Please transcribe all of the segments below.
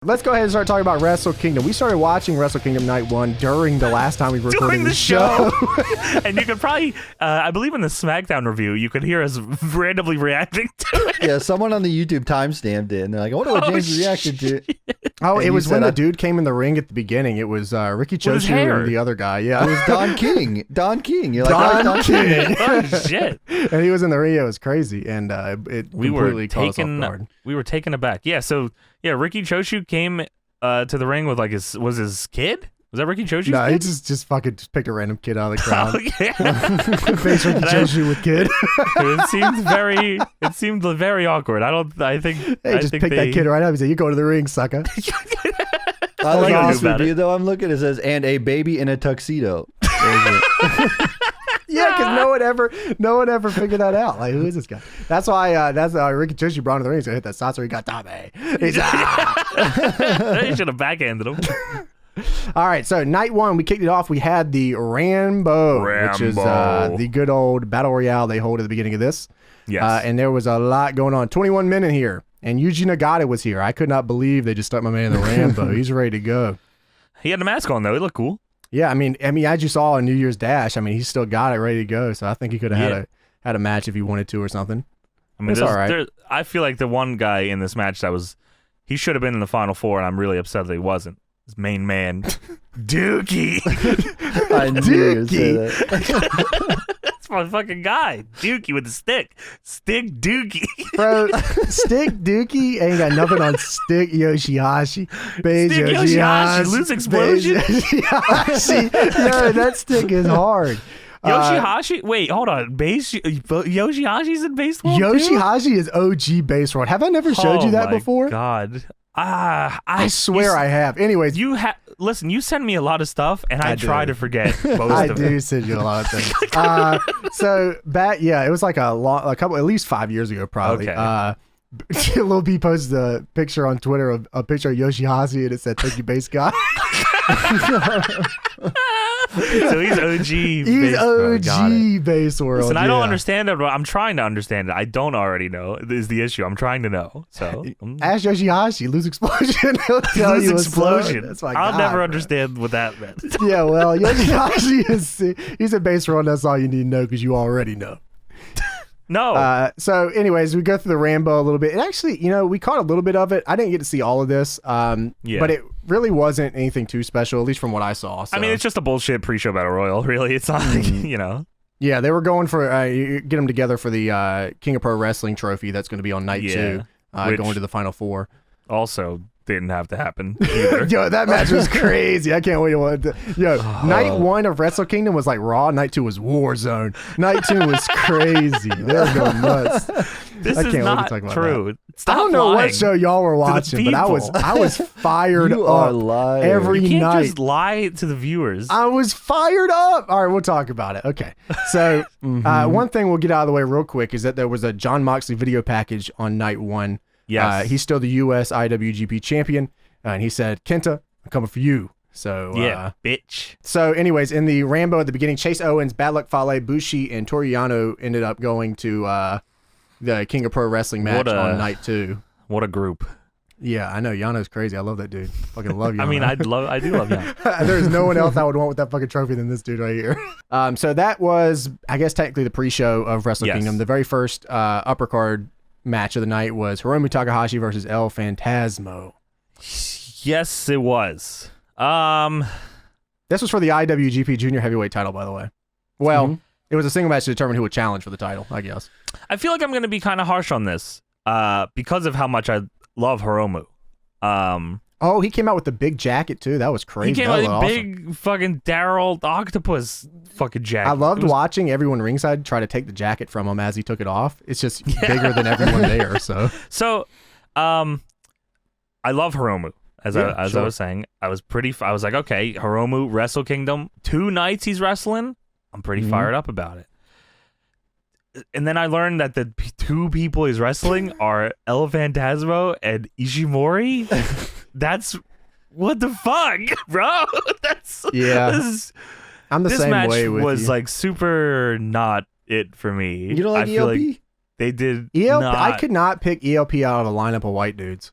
Let's go ahead and start talking about Wrestle Kingdom. We started watching Wrestle Kingdom Night 1 during the last time we recorded the show. And you could probably, I believe in the SmackDown review, you could hear us randomly reacting to it. Yeah, someone on the YouTube timestamped it, and they're like, I wonder what James reacted to. Oh, it was when the dude came in the ring at the beginning. It was Ricky Choshu and the other guy. Yeah, it was Don King. Don King. You're Don like, Don King. Oh, shit. And he was in the ring. It was crazy. And it completely caught us off guard. We were taken aback. Yeah, so, Ricky Choshu came to the ring with like his kid? Was that Ricky Choshu's No, kid? he just fucking picked a random kid out of the crowd. Okay. Face Ricky Choshu with kid. It seemed very awkward. I think pick that kid right up. He said, "You go to the ring, sucker." I like this review though. I'm looking. It says, "And a baby in a tuxedo." Yeah, because no one ever figured that out. Like, who is this guy? That's why Ricky Choshu brought him to the ring. So he hit that Satsu. He got Tommy. He's He should have backhanded him. All right, so night 1, we kicked it off. We had the Rambo, which is the good old battle royale they hold at the beginning of this. Yes. And there was a lot going on. 21 men in here, and Yuji Nagata was here. I could not believe they just stuck my man in the Rambo. He's ready to go. He had a mask on though. He looked cool. Yeah, I mean, as you saw on New Year's Dash, I mean, he's still got it ready to go. So I think he could have had a match if he wanted to or something. I mean, it's all right. I feel like the one guy in this match he should have been in the Final Four, and I'm really upset that he wasn't. His main man, Dookie. I knew you would say that. That's my fucking guy, Dookie with the stick. Stick Dookie. Bro, Stick Dookie ain't got nothing on Stick Yoshihashi. Beige Stick Yoshihashi, loose explosion. Yoshihashi. Yo, that stick is hard. Yoshihashi? Wait, hold on. Yoshihashi's in base world Yoshihashi is OG base world. Have I never showed you that before? God. I swear I have. Anyways, listen, you send me a lot of stuff, and I try to forget most of it. I do send you a lot of things. So it was like a couple, at least 5 years ago, probably. Okay. Lil B posted a picture on Twitter of a picture of Yoshihashi, and it said, "Thank you, base guy." So he's OG. He's OG base world. Listen, I don't understand it. I'm trying to understand it. I don't already know is the issue. I'm trying to know. So ask Yoshihashi, lose explosion. He'll tell lose you explosion. That's my I'll God, never bro. understand what that meant. Yeah, well, Yoshihashi he's a base world. That's all you need to know because you already know. No. So anyways, we go through the Rambo a little bit. And actually, we caught a little bit of it. I didn't get to see all of this. But it really wasn't anything too special, at least from what I saw. So. I mean, it's just a bullshit pre-show battle royal, really. It's not, Yeah, they were going for, get them together for the King of Pro Wrestling trophy that's going to be on night 2, going to the Final Four. Also didn't have to happen either. Yo, that match was crazy. I can't wait to watch it. Night 1 of Wrestle Kingdom was like Raw. Night 2 was Warzone. Night 2 was crazy. They were going nuts. This is not true. I don't know what show y'all were watching, but I was fired you up are lying. every you can't night. Just lie to the viewers. I was fired up. All right, we'll talk about it. Okay. So one thing we'll get out of the way real quick is that there was a Jon Moxley video package on night 1. Yes. He's still the U.S. IWGP champion. And he said, "Kenta, I'm coming for you." So bitch. So anyways, in the Rambo at the beginning, Chase Owens, Bad Luck Fale, Bushi, and Toru Yano ended up going to the King of Pro Wrestling match on night 2. What a group. Yeah, I know. Yano's crazy. I love that dude. Fucking love Yano. I mean, I do love Yano. There's no one else I would want with that fucking trophy than this dude right here. So that was, I guess, technically the pre-show of Wrestle Kingdom. The very first upper card match of the night was Hiromu Takahashi versus El Phantasmo. Yes, it was. This was for the IWGP Junior Heavyweight title, by the way. Well, it was a single match to determine who would challenge for the title, I guess. I feel like I'm going to be kind of harsh on this because of how much I love Hiromu. Oh, he came out with the big jacket, too. That was crazy. He came out with a big fucking Daryl Octopus fucking jacket. I loved watching everyone ringside try to take the jacket from him as he took it off. It's just bigger than everyone there. So, I love Hiromu. As I was saying, I was like, okay, Hiromu, Wrestle Kingdom, 2 nights he's wrestling. I'm pretty fired up about it. And then I learned that the 2 people he's wrestling are El Phantasmo and Ishimori. That's what the fuck, bro? I'm the same way with you. This match was like super not it for me. You don't like ELP? They did ELP. not. I could not pick ELP out of a lineup of white dudes.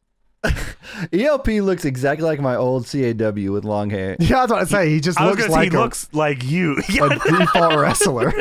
ELP looks exactly like my old CAW with long hair. Yeah, I was about to say he just looks like he looks like you. a default wrestler.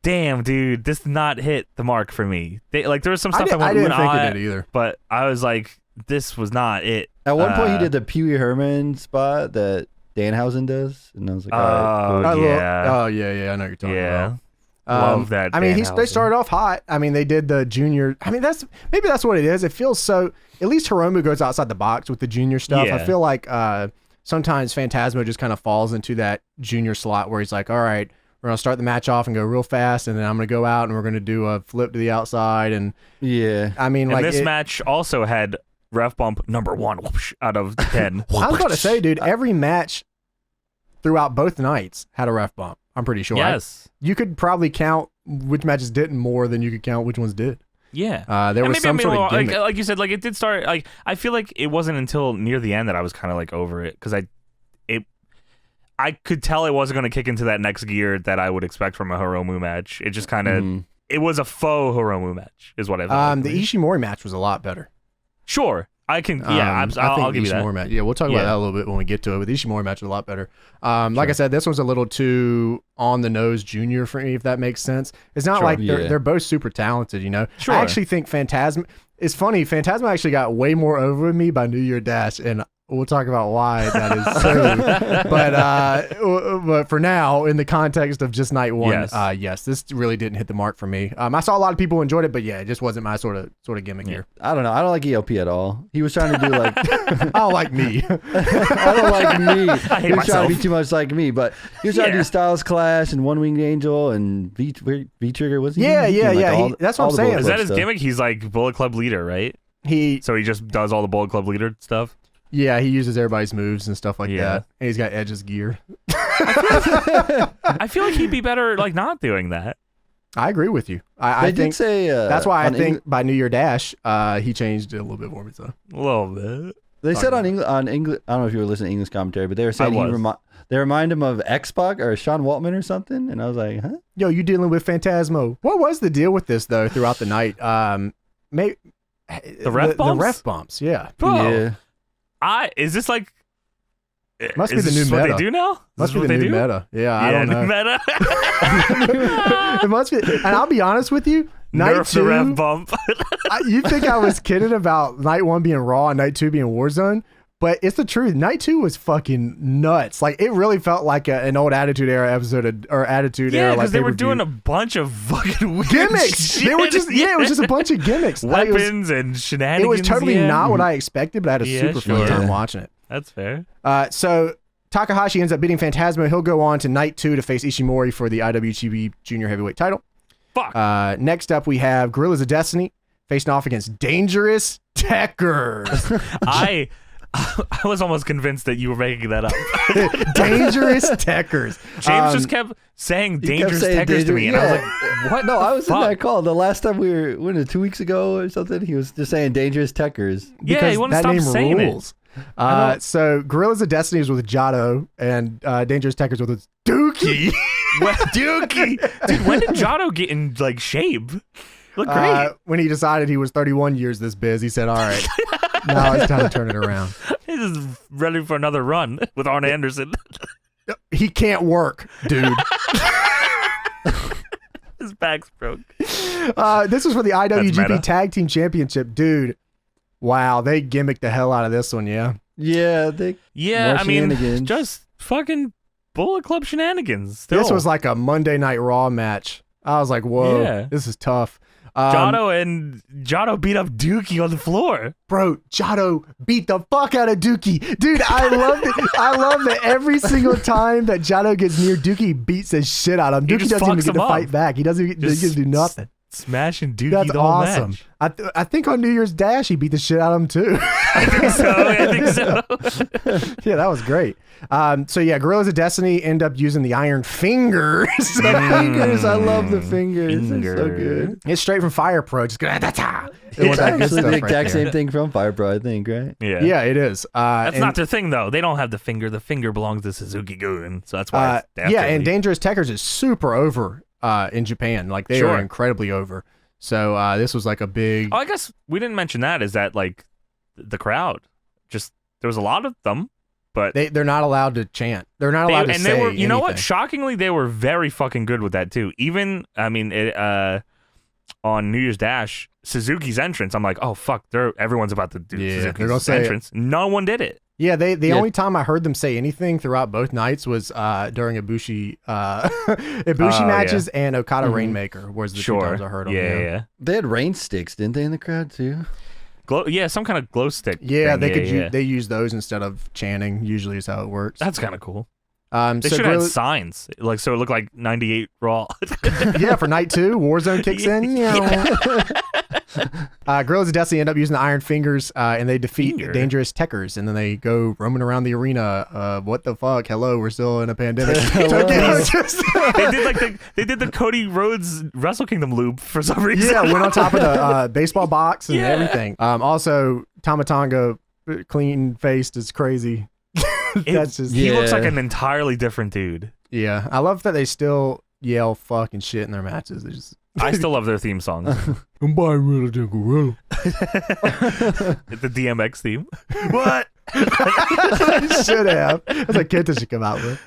Damn, dude, this did not hit the mark for me. There was some stuff I didn't think it did either. But I was like, this was not it. At one point, he did the Pee Wee Herman spot that Danhausen does, and I was like, oh, all right, cool. yeah, I know what you're talking about. Love that. I mean, they started off hot. I mean, they did the junior. I mean, that's what it is. It feels so. At least Hiromu goes outside the box with the junior stuff. Yeah. I feel like sometimes Phantasmo just kind of falls into that junior slot where he's like, all right, we're gonna start the match off and go real fast, and then I'm gonna go out and we're gonna do a flip to the outside. And yeah, I mean, and like this match also had ref bump number 1 whoosh, out of 10. I was about to say, dude, every match throughout both nights had a ref bump. I'm pretty sure. Yes. You could probably count which matches didn't more than you could count which ones did. Yeah. There was some sort of gimmick. like you said, like it did start. Like I feel like it wasn't until near the end that I was kind of like over it because I could tell it wasn't going to kick into that next gear that I would expect from a Hiromu match. It just kind of it was a faux Hiromu match, is what I thought. The Ishimori match was a lot better. Sure. I can, I'll give you that. Match. Yeah, we'll talk about that a little bit when we get to it. But the Ishimori match was a lot better. Like I said, this one's a little too on the nose junior for me, if that makes sense. It's not like they're both super talented, you know. Sure. I actually think Phantasmo. It's funny. Phantasmo actually got way more over with me by New Year Dash, and we'll talk about why that is so. But for now, in the context of just night one, yes, this really didn't hit the mark for me. I saw a lot of people enjoyed it, but yeah, it just wasn't my sort of gimmick here. I don't know. I don't like ELP at all. He was trying to do like I don't like me. I don't like me. I hate he was myself. trying to be too much like me, but he was trying to do Styles Clash and One Winged Angel and V Trigger. Was he? That's what I'm saying. Is that his gimmick? He's like Bullet Club leader, right? So he just does all the Bullet Club leader stuff. Yeah, he uses everybody's moves and stuff like that. And he's got Edge's gear. I feel like he'd be better like not doing that. I agree with you. I think that's why I think by New Year Dash, he changed it a little bit for me. So a little bit. They said on English. I don't know if you were listening to English commentary, but they were saying they remind him of X-Pac or Sean Waltman or something, and I was like, huh? Yo, you dealing with Phantasmo? What was the deal with this though throughout the night? The ref bumps. The ref bumps. Yeah. Yeah. Is this like? Must be the new meta. What they do now? Must be the new meta. Yeah, I don't know. New meta. It must be. And I'll be honest with you. Night 2, the ref bump. You think I was kidding about night 1 being Raw and night 2 being Warzone? But it's the truth. Night 2 was fucking nuts. Like it really felt like an old Attitude Era episode or Attitude Era. Yeah, because like they were doing a bunch of fucking weird gimmicks. Shit. They were just it was just a bunch of gimmicks. Weapons and shenanigans. It was totally not what I expected, but I had a super fun time watching it. That's fair. So Takahashi ends up beating Phantasmo. He'll go on to night 2 to face Ishimori for the IWGP Junior Heavyweight title. Fuck. Next up, we have Gorillaz of Destiny facing off against Dangerous Tekkers. I was almost convinced that you were making that up. Dangerous Tekkers. James just kept saying Dangerous Tekkers to me, and I was like, what? No, I was in that call. The last time we were, 2 weeks ago or something, he was just saying Dangerous Tekkers. Yeah, he wouldn't stop saying rules. So Gorillaz of Destiny is with Jado, and Dangerous Tekkers with Dookie. Dookie? Dude, when did Jado get in like shape? Look great. When he decided he was 31 years this biz, he said, all right, now it's time to turn it around. He's just ready for another run with Arn Anderson. He can't work, dude. His back's broke. This was for the IWGP Tag Team Championship. Dude, wow, they gimmicked the hell out of this one, yeah? Yeah, I mean, just fucking Bullet Club shenanigans. Still. This was like a Monday Night Raw match. I was like, whoa, this is tough. Jado beat up Dookie on the floor. Bro, Jado beat the fuck out of Dookie. Dude, I love it. I love that every single time that Jado gets near Dookie, he beats the shit out of him. Dookie doesn't even get to fight back. He doesn't get to do nothing. Smashing Dookie. That's the whole awesome. Match. I think on New Year's Dash, he beat the shit out of him too. I think so. Yeah, that was great. So yeah, Gorillaz of Destiny end up using the Iron Fingers. The fingers, I love the fingers. They're so good. It's straight from Fire Pro. Just go, it's actually the exact same thing from Fire Pro, I think, right? Yeah, it is. That's not their thing though. They don't have the finger. The finger belongs to Suzuki-gun, so that's why. And Dangerous Tekkers is super over in Japan. Like they are incredibly over. So this was like a big. Oh, I guess we didn't mention that. Is that like the crowd. Just there was a lot of them, but they're not allowed to chant. They're not allowed to say they were, you know what? anything. Shockingly, they were very fucking good with that too. Even on New Year's Dash, Suzuki's entrance, I'm like, oh fuck, everyone's about to do Suzuki's entrance. No one did it. Yeah, the only time I heard them say anything throughout both nights was during Ibushi matches and Okada Rainmaker was the two times I heard them. Yeah. They had rain sticks, didn't they, in the crowd too? Some kind of glow stick. Yeah, thing. They use those instead of chanting. Usually is how it works. That's kind of cool. They should have had signs, so it looked like 98 Raw. Yeah, for night 2, Warzone kicks in. Gorillaz of Destiny end up using the Iron Fingers, and they defeat Dangerous Techers, and then they go roaming around the arena. What the fuck? Hello, we're still in a pandemic. They did the Cody Rhodes Wrestle Kingdom loop for some reason. Yeah, went on top of the baseball box and everything. Also, Tamatonga clean faced is crazy. He looks like an entirely different dude. Yeah, I love that they still yell fucking shit in their matches. I still love their theme songs. I'm buying Real Gorilla. The DMX theme. What? Should have. That's what Kento should come out with.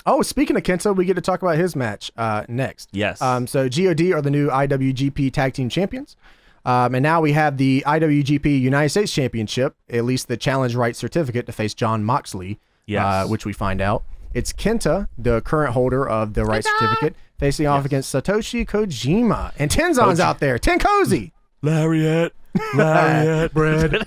Oh, speaking of Kento, we get to talk about his match next. Yes. So GOD are the new IWGP Tag Team Champions. And now we have the IWGP United States Championship, at least the challenge right certificate to face Jon Moxley, which we find out. It's Kenta, the current holder of the right certificate, facing off against Satoshi Kojima. And Tenzan's out there. Tenkozy. Lariat, bread.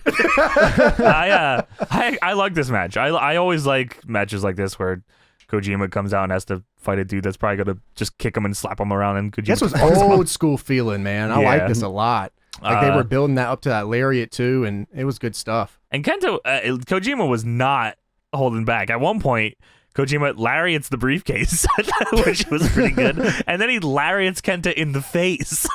I like this match. I always like matches like this where Kojima comes out and has to fight a dude that's probably going to just kick him and slap him around. And Kojima this was old school feeling, man. I like this a lot. Like they were building that up to that lariat too, and it was good stuff. And Kojima was not holding back. At one point, Kojima lariats the briefcase, which was pretty good, and then he lariats Kenta in the face.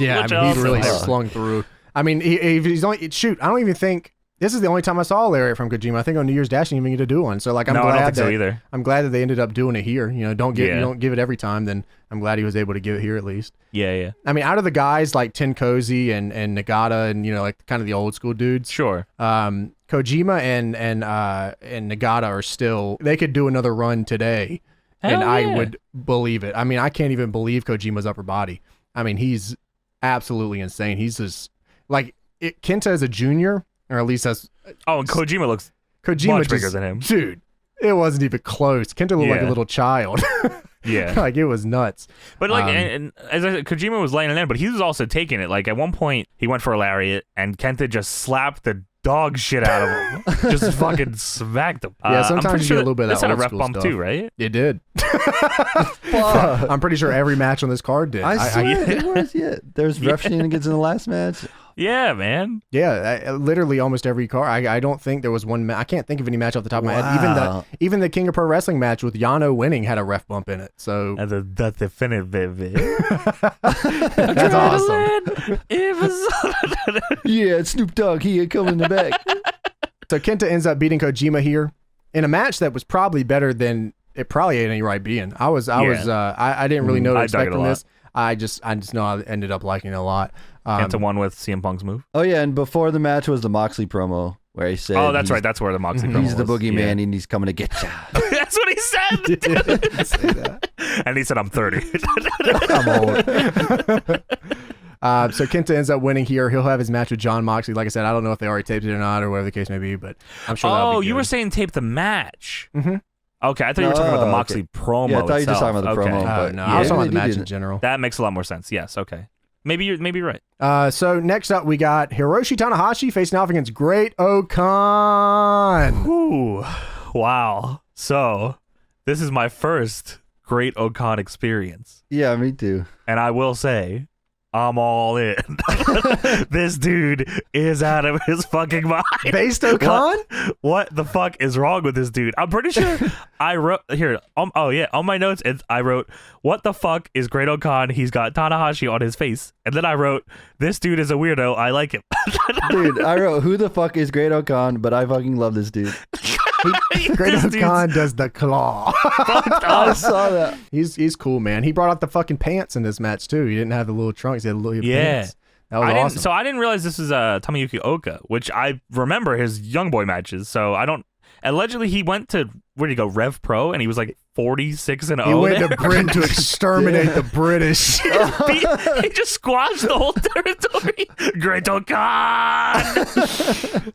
Yeah, I mean, he really slung through. I mean, he's only shoot. I don't even think this is the only time I saw a lariat from Kojima. I think on New Year's Dash, he didn't even get to do one. So like, I don't think so either. I'm glad that they ended up doing it here. You know, don't give it every time. Then I'm glad he was able to give it here at least. Yeah. I mean, out of the guys like Tenkozy and Nagata and like kind of the old school dudes. Sure. Kojima and Nagata are still. They could do another run today, I would believe it. I mean, I can't even believe Kojima's upper body. I mean, he's absolutely insane. He's just like Kenta as a junior. Or at least that's... Oh, and Kojima looks much bigger than him. Dude, it wasn't even close. Kenta looked like a little child. Yeah. Like, it was nuts. But, like, and as I said, Kojima was laying it in, but he was also taking it. Like, at one point, he went for a lariat, and Kenta just slapped the dog shit out of him. Just fucking smacked him. Yeah, sometimes you get a little bit of that old school stuff. This had a ref bump too, right? It did. I'm pretty sure every match on this card did. I swear it was, There's ref shenanigans in the last match. Yeah, man. Yeah, literally almost every card. I don't think there was one. I can't think of any match off the top of my head. Even the King of Pro Wrestling match with Yano winning had a ref bump in it. So and the definitive. That's awesome. Yeah, it's Snoop Dogg. He ain't coming in the back. So Kenta ends up beating Kojima here in a match that was probably better than it probably had any right being. I didn't really know to expect from this. I just know I ended up liking it a lot. Kenta won with CM Punk's move. Oh yeah, and before the match was the Moxley promo where he said, "Oh, that's right. That's where the Moxley promo was. He's the boogeyman and he's coming to get you." That's what he said. He did say that. And he said, "I'm 30. I'm old." So Kenta ends up winning here. He'll have his match with Jon Moxley. Like I said, I don't know if they already taped it or not, or whatever the case may be, but I'm sure. Oh, you were saying tape the match. Mm-hmm. Okay, I thought you were talking about the Moxley promo. Yeah, I thought you were just talking about the promo. But no, I was talking about the match in general. That makes a lot more sense. Yes. Okay. Maybe you're right. So next up, we got Hiroshi Tanahashi facing off against Great Okan. Ooh, wow. So this is my first Great Okan experience. Yeah, me too. And I will say, I'm all in. This dude is out of his fucking mind. Based Okan? What the fuck is wrong with this dude? I'm pretty sure I wrote here. On my notes, I wrote, "What the fuck is Great Okan? He's got Tanahashi on his face." And then I wrote, "This dude is a weirdo. I like him." Dude, I wrote, "Who the fuck is Great Okan?" But I fucking love this dude. Great Okan does the claw. I saw that. He's cool, man. He brought out the fucking pants in this match too. He didn't have the little trunks. He had the little pants. That was awesome. So I didn't realize this was Tomoyuki Oka, which I remember his young boy matches. So I don't. Allegedly, he went to where did he go? Rev Pro, and he was like 46-0. He went to Britain to exterminate the British. He just squashed the whole territory. Great Khan.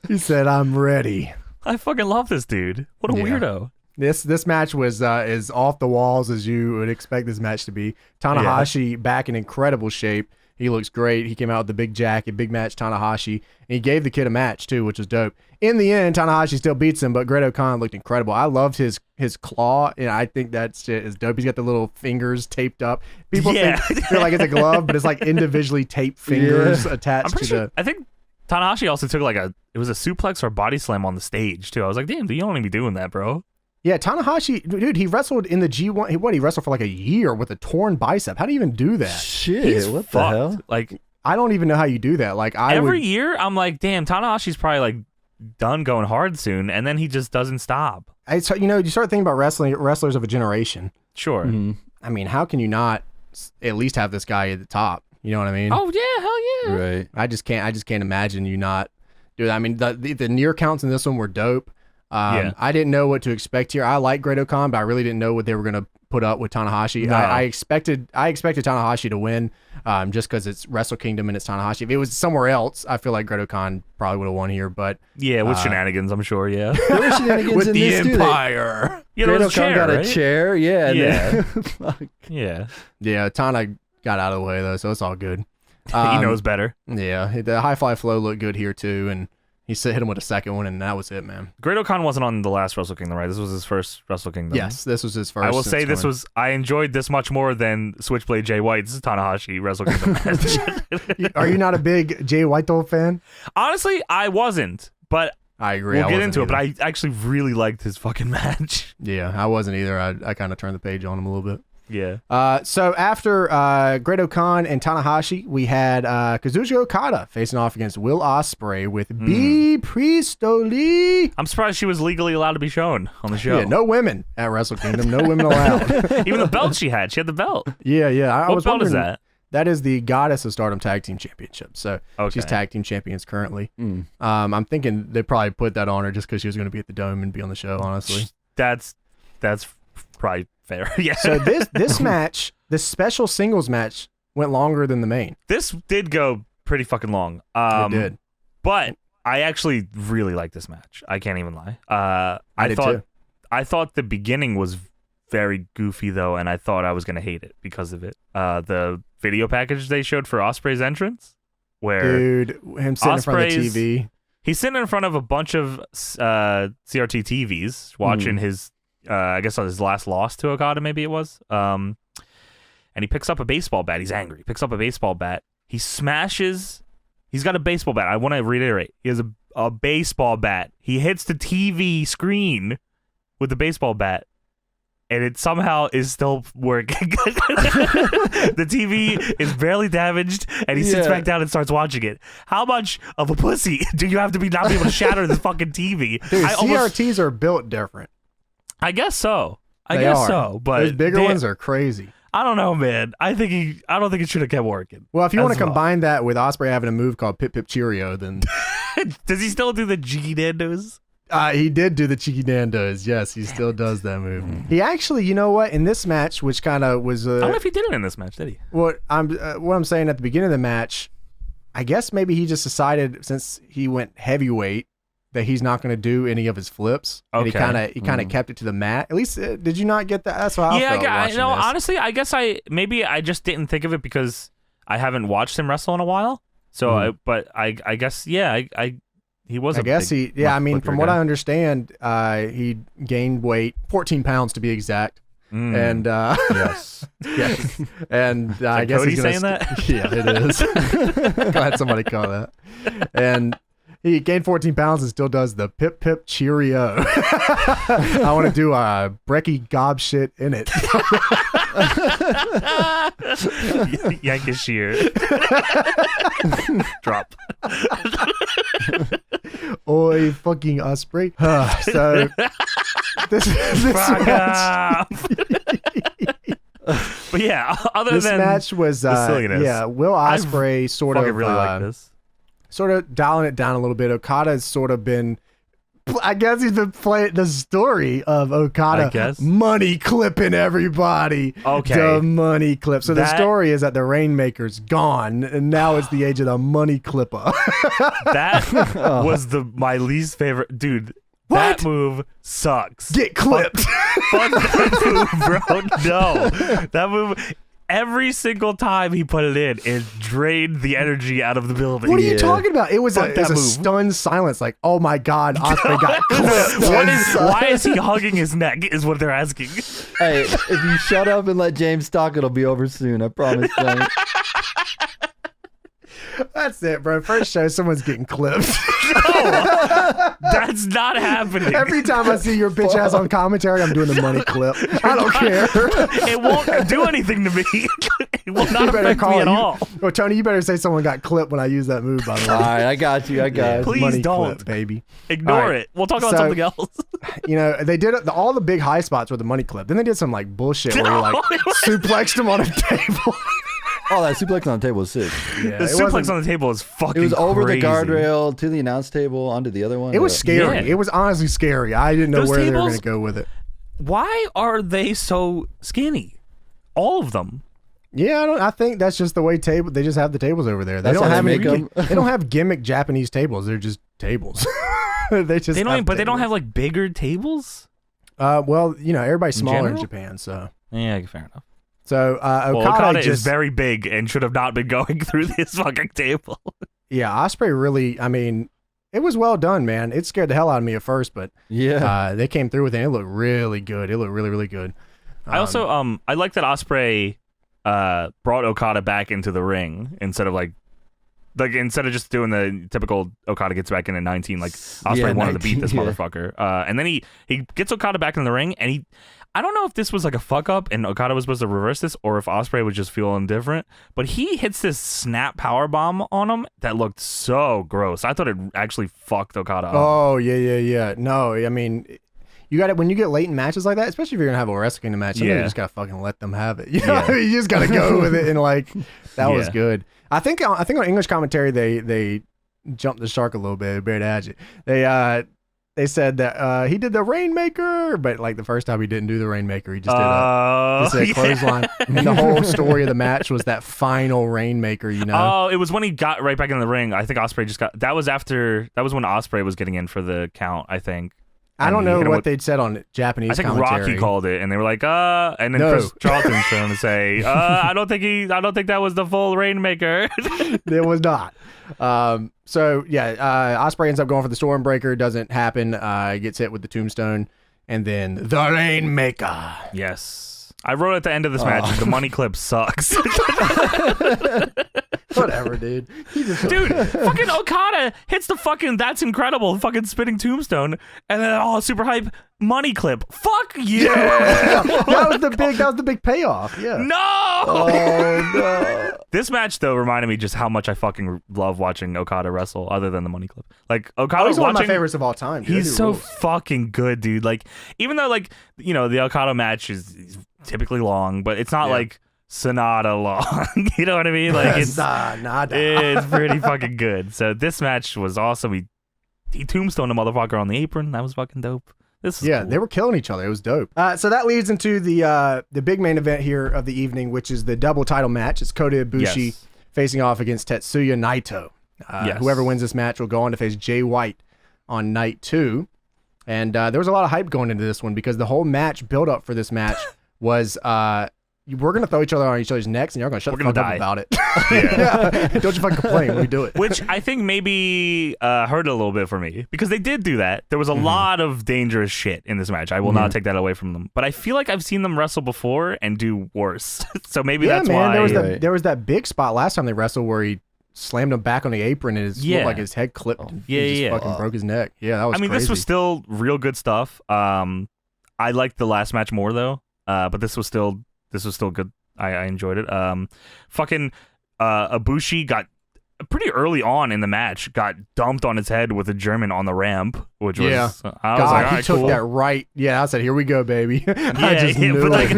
He said, "I'm ready." I fucking love this dude. What a weirdo. This match was is off the walls as you would expect this match to be. Tanahashi back in incredible shape. He looks great. He came out with the big jacket, big match Tanahashi. And he gave the kid a match too, which was dope. In the end, Tanahashi still beats him, but Great Khan looked incredible. I loved his claw, and I think that shit is dope. He's got the little fingers taped up. People think they're like it's a glove, but it's like individually taped fingers attached to the. I think Tanahashi also took like it was a suplex or a body slam on the stage too. I was like, damn, you don't even be doing that, bro. Yeah, Tanahashi, dude, he wrestled in the G1. He wrestled for like a year with a torn bicep. How do you even do that? Shit, what the hell? Like, I don't even know how you do that. Like, every year, I'm like, damn, Tanahashi's probably like done going hard soon, and then he just doesn't stop. You start thinking about wrestlers of a generation. Sure. Mm-hmm. I mean, how can you not at least have this guy at the top? You know what I mean? Oh yeah, hell yeah. Right. I just can't imagine you not do that. I mean, the near counts in this one were dope. I didn't know what to expect here. I like Great Khan, but I really didn't know what they were going to put up with Tanahashi. No. I expected Tanahashi to win just because it's Wrestle Kingdom and it's Tanahashi. If it was somewhere else, I feel like Great Khan probably would have won here. But yeah, with shenanigans, I'm sure. Yeah, there were shenanigans with in the this Empire. Yeah, Great Khan chair, got right? a chair. Yeah. Yeah. Fuck. Yeah. Tana got out of the way though, so it's all good. He knows better. Yeah, the high fly flow looked good here too, and he hit him with a second one, and that was it, man. Great Khan wasn't on the last Wrestle Kingdom, right? This was his first Wrestle Kingdom. Yes, this was his first. I will say I enjoyed this much more than Switchblade Jay White's Tanahashi Wrestle Kingdom match. Are you not a big Jay Whitehall fan? Honestly, I wasn't, but I agree. We'll get into it, but I actually really liked his fucking match. Yeah, I wasn't either. I kind of turned the page on him a little bit. Yeah. So after Great Khan and Tanahashi, we had Kazuchika Okada facing off against Will Ospreay with B. Priestoli. I'm surprised she was legally allowed to be shown on the show. Yeah, no women at Wrestle Kingdom. No women allowed. Even the belt she had the belt. Yeah. What belt is that? That is the Goddess of Stardom Tag Team Championship. So she's tag team champions currently. I'm thinking they probably put that on her just because she was going to be at the Dome and be on the show, honestly. That's probably fair. Yeah. So this match, this special singles match, went longer than the main. This did go pretty fucking long. It did. But I actually really liked this match. I can't even lie. I did too. I thought the beginning was very goofy though, and I thought I was gonna hate it because of it. The video package they showed for Ospreay's entrance, where him sitting in front of the TV. He's sitting in front of a bunch of CRT TVs watching his. I guess on his last loss to Okada, maybe it was. And he picks up a baseball bat. He's angry. He picks up a baseball bat. He smashes. He's got a baseball bat. I want to reiterate. He has a baseball bat. He hits the TV screen with the baseball bat, and it somehow is still working. The TV is barely damaged, and he sits back down and starts watching it. How much of a pussy do you have to be not be able to shatter this fucking TV? Dude, CRTs are built different. I guess so. I guess so. But those bigger ones are crazy. I don't know, man. I don't think it should have kept working. Well, if you want to combine that with Ospreay having a move called Pip Pip Cheerio, then does he still do the Cheeky Nandos? He did do the Cheeky Nandos. Yes, he still does that move. He actually, you know what? In this match, which kind of was, I don't know if he did it in this match. Did he? What I'm saying at the beginning of the match, I guess maybe he just decided since he went heavyweight that he's not going to do any of his flips. Okay. And he kind of kept it to the mat. At least, did you not get that? That's what I felt watching this. Honestly, I guess I just didn't think of it because I haven't watched him wrestle in a while. So, I guess, he was. I guess I mean, from what I understand, he gained weight, 14 pounds to be exact. And yes, and I guess Cody he's saying that. Yeah, it is. Glad somebody caught that. And he gained 14 pounds and still does the Pip Pip Cheerio. I want to do a Brecky Gob shit in it. Yankashir. Drop. Oi, fucking Ospreay. So this match. But yeah, other this than match was the silliness, Will Ospreay sort of really like this. Sort of dialing it down a little bit. Okada's sort of been, I guess he's been playing the story of Okada money clipping everybody. Okay. The money clip. So the story is that the Rainmaker's gone, and now it's the age of the money clipper. That was my least favorite. Dude, what? That move sucks. Get clipped. Fuck that move, bro. No. That move... Every single time he put it in, it drained the energy out of the building. What are you talking about? It was a stunned silence. Like, oh my God, Ospreay got clipped. Why is he hugging his neck? Is what they're asking. Hey, if you shut up and let James talk, it'll be over soon. I promise. That's it, bro. First show, someone's getting clipped. No, that's not happening. Every time I see your bitch ass on commentary, I'm doing the money clip. I don't care. It won't do anything to me. It will not affect me at all. Well, Tony, you better say someone got clipped when I use that move, by the way. All right, I got you. Please money don't. Clip, baby. Ignore it. We'll talk about something else. You know, they did all the big high spots with the money clip. Then they did some like bullshit where you like suplexed him on a table. Oh, that suplex on the table was sick. Yeah, the suplex on the table is fucking. It was over crazy. the guardrail to the announce table onto the other one. It was scary. Yeah. It was honestly scary. I didn't know where they were going to go with it. Why are they so skinny? All of them. Yeah, I think that's just the way they just have the tables over there. They don't have any. They don't have gimmick Japanese tables. They're just tables. They don't have like bigger tables. Well, you know, everybody's smaller in Japan, so yeah, fair enough. So Okada is very big and should have not been going through this fucking table. Yeah, Ospreay really. I mean, it was well done, man. It scared the hell out of me at first, but yeah, they came through with it. It looked really good. It looked really, really good. I also I like that Ospreay brought Okada back into the ring instead of instead of just doing the typical Okada gets back in at 19, like Ospreay wanted to beat this motherfucker. And then he gets Okada back in the ring, and I don't know if this was like a fuck up and Okada was supposed to reverse this, or if Ospreay was just feeling different, but he hits this snap power bomb on him that looked so gross. I thought it actually fucked Okada up. Oh, yeah. No, I mean, you got it when you get late in matches like that, especially if you're gonna have a Wrestle Kingdom match. You just gotta fucking let them have it. You know, you just gotta go with it, and that was good. I think on English commentary they jumped the shark a little bit. Bared Agit. They said that he did the Rainmaker, but like the first time he didn't do the Rainmaker. He just did a clothesline. And the whole story of the match was that final Rainmaker, you know? Oh, it was when he got right back in the ring. I think Ospreay that was when Ospreay was getting in for the count, I think. I don't know what they'd said on Japanese commentary. I think Rocky called it, and they were like, and then Chris Charlton's trying to say, I don't think that was the full Rainmaker. It was not. So yeah, Ospreay ends up going for the Stormbreaker. Doesn't happen. Gets hit with the Tombstone, and then the Rainmaker. Yes, I wrote at the end of this match, the money clip sucks. Whatever, dude. Fucking Okada hits the fucking that's incredible fucking spinning tombstone, and then super hype money clip. Fuck you. Yeah. that was the big payoff. Yeah. No. Oh no. This match though reminded me just how much I fucking love watching Okada wrestle, other than the money clip. Like Okada, he's one of my favorites of all time. Dude. He's so fucking good, dude. Like even though the Okada match is typically long, but it's not like Sonata long. You know what I mean? Like it's pretty fucking good. So this match was awesome. He tombstoned a motherfucker on the apron. That was fucking dope. This is cool. They were killing each other. It was dope. So that leads into the big main event here of the evening, which is the double title match. It's Kota Ibushi facing off against Tetsuya Naito. Whoever wins this match will go on to face Jay White on night 2. And there was a lot of hype going into this one because the whole match build up for this match was we're going to throw each other on each other's necks, and you're going to shut the fuck up about it. Don't you fucking complain when we do it. Which I think maybe hurt a little bit for me, because they did do that. There was a lot of dangerous shit in this match. I will not take that away from them. But I feel like I've seen them wrestle before and do worse. So maybe that's why. There was that big spot last time they wrestled where he slammed him back on the apron and it looked like his head clipped. He just fucking broke his neck. Yeah, that was crazy. This was still real good stuff. I liked the last match more though. But this was still good. I enjoyed it. Fucking Ibushi got pretty early on in the match, got dumped on his head with a German on the ramp, which was I was God, like, all right, he took cool. that right. Yeah, I said, here we go, baby. I just yeah, knew but like, it,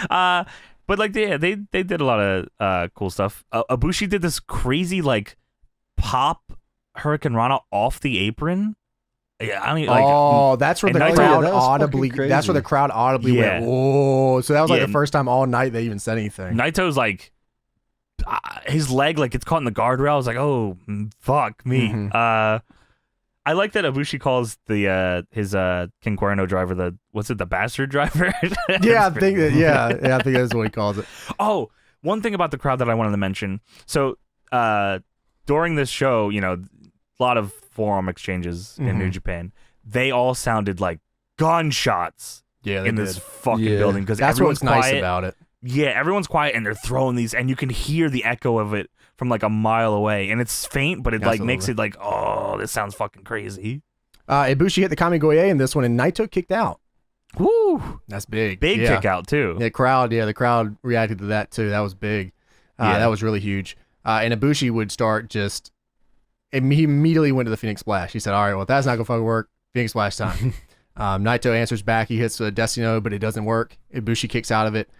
man. but like, they did a lot of cool stuff. Ibushi did this crazy like pop Hurricane Rana off the apron. Yeah, I mean, like, that's where the Naito- crowd that was audibly. fucking That's where the crazy. crowd audibly went. Whoa! So that was like Yeah. the first time all night they even said anything. Naito's like, his leg like gets caught in the guardrail. I was like, oh fuck me. Mhm. I like that Ibushi calls the his King Cuerno driver the bastard driver. Yeah, I think that. Yeah, I think that's what he calls it. Oh, one thing about the crowd that I wanted to mention. So during this show, you know, a lot of forum exchanges in New Japan. They all sounded like gunshots Yeah, in this fucking building because That's everyone's what's quiet. nice about it. Yeah, everyone's quiet and they're throwing these, and you can hear the echo of it from like a mile away, and it's faint, but it like makes it like, oh, this sounds fucking crazy. Ibushi hit the Kamigoye in this one, and Naito kicked out. Woo! That's big. Big kick out too. The crowd reacted to that too. That was big. That was really huge. And Ibushi would start just. He immediately went to the Phoenix Splash. He said, "All right, well, if that's not gonna fucking work. Phoenix Splash time." Naito answers back. He hits a Destino, but it doesn't work. Ibushi kicks out of it.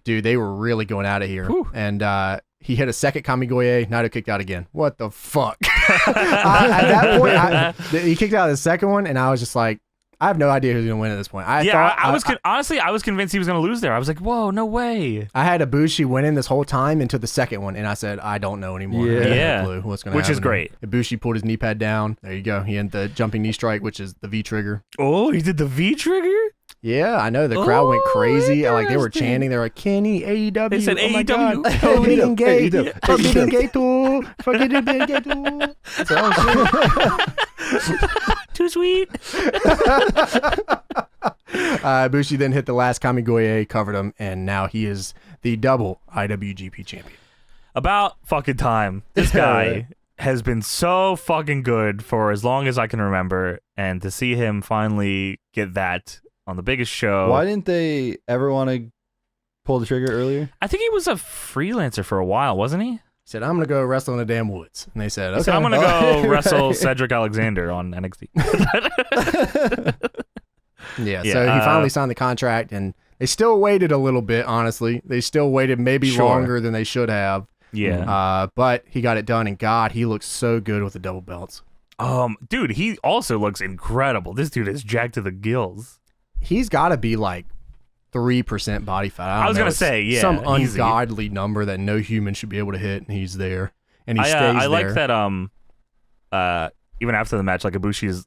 Dude, they were really going at it here. Whew. And he hit a second Kamigoye. Naito kicked out again. What the fuck? At that point, he kicked out the second one, and I was just like, I have no idea who's going to win at this point. Honestly, I was convinced he was going to lose there. I was like, whoa, no way. I had Ibushi winning this whole time until the second one, and I said, I don't know anymore. Yeah. I have no Yeah. clue what's going to Which happen. is great. Ibushi pulled his knee pad down. There you go. He had the jumping knee strike, which is the V trigger. Oh, he did the V trigger? Yeah, I know. The crowd went crazy. Like, they were interesting. chanting. They were like, Kenny, AEW. They said oh my AEW. God. Forbidden Gate. AEW. Forbidden Gate. Forbidden Gate. That's what I was saying. Too sweet. Ibushi then hit the last Kamigoye, covered him, and now he is the double IWGP champion. About fucking time. This guy has been so fucking good for as long as I can remember, and to see him finally get that on the biggest show. Why didn't they ever want to pull the trigger earlier? I think he was a freelancer for a while, wasn't he? He said, I'm going to go wrestle in the damn woods. And they said, okay. So I'm gonna go wrestle Cedric Alexander on NXT. Yeah, so he finally signed the contract, and they still waited a little bit, honestly. They still waited maybe longer than they should have. Yeah. But he got it done, and God, he looks so good with the double belts. Dude, he also looks incredible. This dude is jacked to the gills. He's got to be like 3% body fat. I was gonna say, yeah, some easy. ungodly number that no human should be able to hit, and he's there, and he stays I there. like that. Even after the match, like Ibushi is,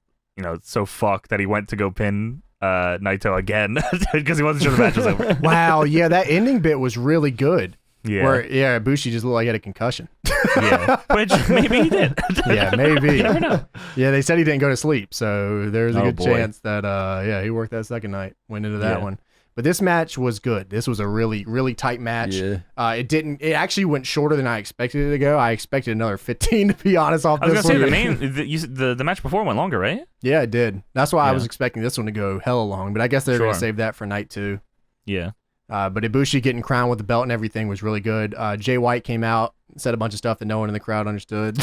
so fucked that he went to go pin Naito again because he wasn't sure the match was over. Wow, yeah, that ending bit was really good. Yeah. Where Ibushi just looked like he had a concussion. Yeah. Which maybe he did. Yeah, maybe. You never know. Yeah, they said he didn't go to sleep, so there's a good boy. chance that he worked that second night, went into that one. But this match was good. This was a really, really tight match. Yeah. It actually went shorter than I expected it to go. I expected another 15 to be honest off I was this gonna one. say the match before went longer, right? Yeah, it did. That's why I Yeah. was expecting this one to go hella long, but I guess they're going to save that for night 2. Yeah. But Ibushi getting crowned with the belt and everything was really good. Jay White came out, said a bunch of stuff that no one in the crowd understood.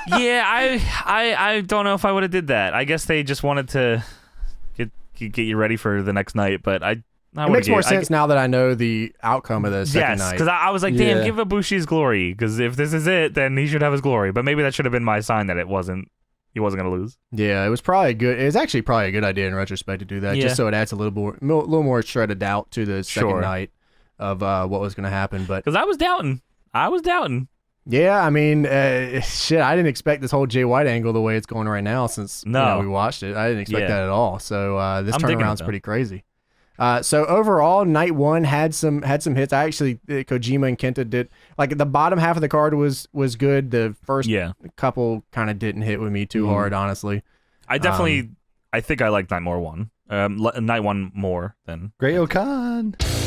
Yeah, I don't know if I would have did that. I guess they just wanted to get you ready for the next night, but it makes more sense now that I know the outcome of the second night. because I was like, damn, Yeah. give Ibushi his glory, because if this is it, then he should have his glory. But maybe that should have been my sign that he wasn't gonna lose. Yeah, it was probably good. It was actually probably a good idea in retrospect to do that, Yeah. just so it adds a little more shredded doubt to the second night of what was going to happen. But Because I was doubting. yeah, I mean, shit, I didn't expect this whole Jay White angle the way it's going right now since No. we watched it. I didn't expect that at all. So this I'm digging it, turnaround's though. pretty crazy. So overall, night 1 had some hits. I actually Kojima and Kento did like the bottom half of the card was good. The first couple kind of didn't hit with me too hard, honestly. I definitely, I think I like night 1 more than Great Okan.